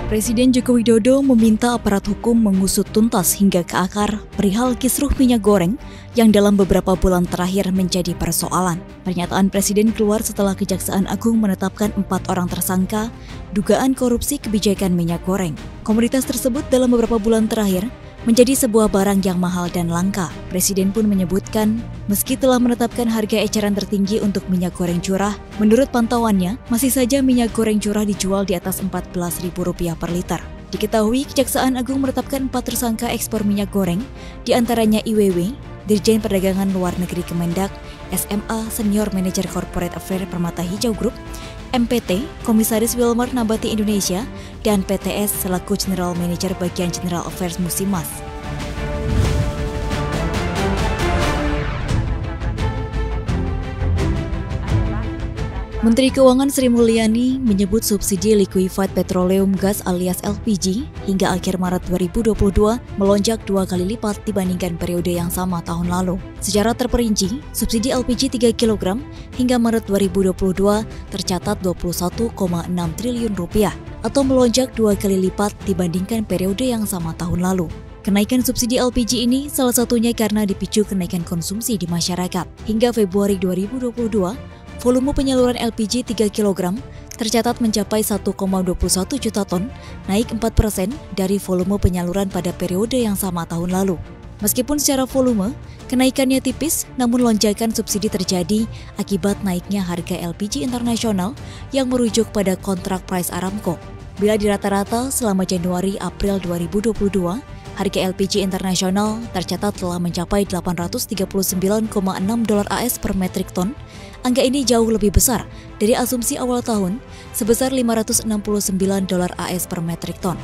Presiden Joko Widodo meminta aparat hukum mengusut tuntas hingga ke akar perihal kisruh minyak goreng yang dalam beberapa bulan terakhir menjadi persoalan. Pernyataan Presiden keluar setelah Kejaksaan Agung menetapkan 4 orang tersangka dugaan korupsi kebijakan minyak goreng. Komoditas tersebut dalam beberapa bulan terakhir menjadi sebuah barang yang mahal dan langka. Presiden pun menyebutkan, meski telah menetapkan harga eceran tertinggi untuk minyak goreng curah, menurut pantauannya, masih saja minyak goreng curah dijual di atas Rp14.000 per liter. Diketahui, Kejaksaan Agung menetapkan 4 tersangka ekspor minyak goreng, diantaranya IWW, Dirjen Perdagangan Luar Negeri Kemendak, SMA Senior Manager Corporate Affairs Permata Hijau Group, MPT, Komisaris Wilmar Nabati Indonesia, dan PTS selaku General Manager Bagian General Affairs Musimas. Menteri Keuangan Sri Mulyani menyebut subsidi liquefied petroleum gas alias LPG hingga akhir Maret 2022 melonjak 2 kali lipat dibandingkan periode yang sama tahun lalu. Secara terperinci, subsidi LPG 3 kg hingga Maret 2022 tercatat Rp21,6 triliun atau melonjak 2 kali lipat dibandingkan periode yang sama tahun lalu. Kenaikan subsidi LPG ini salah satunya karena dipicu kenaikan konsumsi di masyarakat. Hingga Februari 2022, volume penyaluran LPG 3 kg tercatat mencapai 1,21 juta ton, naik 4% dari volume penyaluran pada periode yang sama tahun lalu. Meskipun secara volume, kenaikannya tipis, namun lonjakan subsidi terjadi akibat naiknya harga LPG internasional yang merujuk pada kontrak price Aramco. Bila dirata-rata selama Januari-April 2022, harga LPG internasional tercatat telah mencapai $839,6 AS per metrik ton. Angka ini jauh lebih besar dari asumsi awal tahun sebesar $569 AS per metrik ton.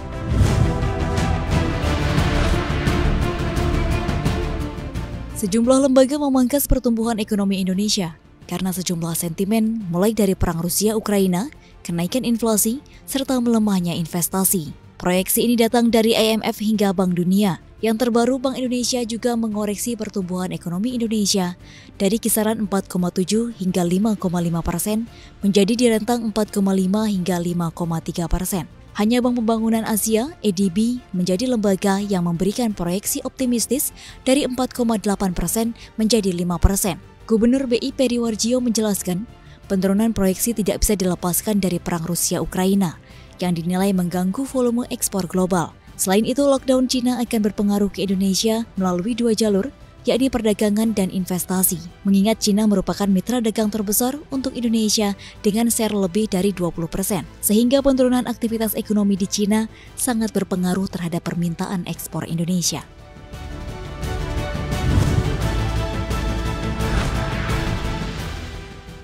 Sejumlah lembaga memangkas pertumbuhan ekonomi Indonesia karena sejumlah sentimen mulai dari perang Rusia-Ukraina, kenaikan inflasi, serta melemahnya investasi. Proyeksi ini datang dari IMF hingga Bank Dunia. Yang terbaru, Bank Indonesia juga mengoreksi pertumbuhan ekonomi Indonesia dari kisaran 4,7 hingga 5,5% menjadi di rentang 4,5 hingga 5,3%. Hanya Bank Pembangunan Asia, ADB, menjadi lembaga yang memberikan proyeksi optimistis dari 4,8% menjadi 5%. Gubernur BI Peri Warjio menjelaskan, penurunan proyeksi tidak bisa dilepaskan dari perang Rusia-Ukraina yang dinilai mengganggu volume ekspor global. Selain itu, lockdown Cina akan berpengaruh ke Indonesia melalui 2 jalur, yakni perdagangan dan investasi. Mengingat Cina merupakan mitra dagang terbesar untuk Indonesia dengan share lebih dari 20%, sehingga penurunan aktivitas ekonomi di Cina sangat berpengaruh terhadap permintaan ekspor Indonesia.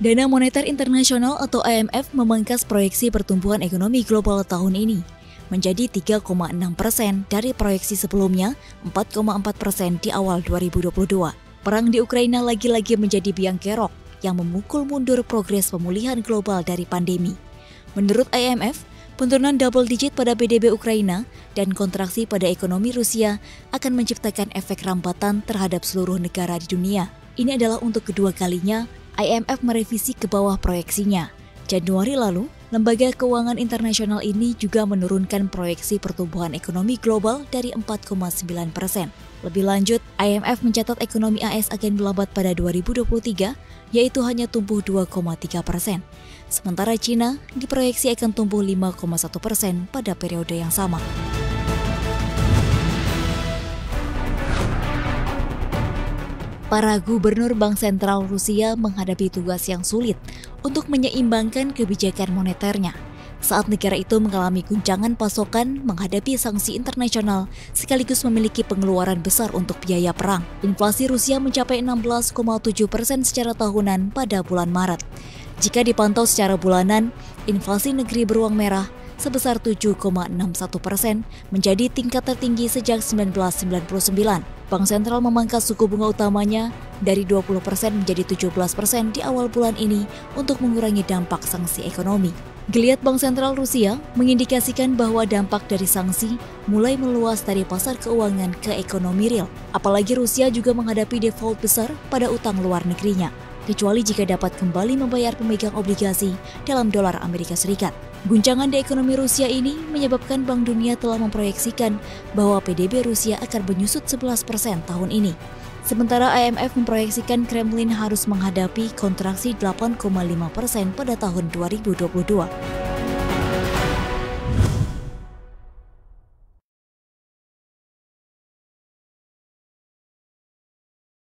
Dana Moneter Internasional atau IMF memangkas proyeksi pertumbuhan ekonomi global tahun ini menjadi 3,6% dari proyeksi sebelumnya 4,4% di awal 2022. Perang di Ukraina lagi-lagi menjadi biang kerok yang memukul mundur progres pemulihan global dari pandemi. Menurut IMF, penurunan double digit pada PDB Ukraina dan kontraksi pada ekonomi Rusia akan menciptakan efek rambatan terhadap seluruh negara di dunia. Ini adalah untuk kedua kalinya IMF merevisi ke bawah proyeksinya. Januari lalu, Lembaga Keuangan Internasional ini juga menurunkan proyeksi pertumbuhan ekonomi global dari 4,9%. Lebih lanjut, IMF mencatat ekonomi AS akan melambat pada 2023, yaitu hanya tumbuh 2,3%. Sementara Cina diproyeksi akan tumbuh 5,1% pada periode yang sama. Para gubernur Bank Sentral Rusia menghadapi tugas yang sulit untuk menyeimbangkan kebijakan moneternya saat negara itu mengalami guncangan pasokan menghadapi sanksi internasional sekaligus memiliki pengeluaran besar untuk biaya perang. Inflasi Rusia mencapai 16,7% secara tahunan pada bulan Maret. Jika dipantau secara bulanan, inflasi negeri beruang merah sebesar 7,61% menjadi tingkat tertinggi sejak 1999. Bank Sentral memangkas suku bunga utamanya dari 20% menjadi 17% di awal bulan ini untuk mengurangi dampak sanksi ekonomi. Geliat Bank Sentral Rusia mengindikasikan bahwa dampak dari sanksi mulai meluas dari pasar keuangan ke ekonomi real. Apalagi Rusia juga menghadapi default besar pada utang luar negerinya, kecuali jika dapat kembali membayar pemegang obligasi dalam dolar Amerika Serikat. Guncangan di ekonomi Rusia ini menyebabkan Bank Dunia telah memproyeksikan bahwa PDB Rusia akan menyusut 11% tahun ini. Sementara IMF memproyeksikan Kremlin harus menghadapi kontraksi 8,5% pada tahun 2022.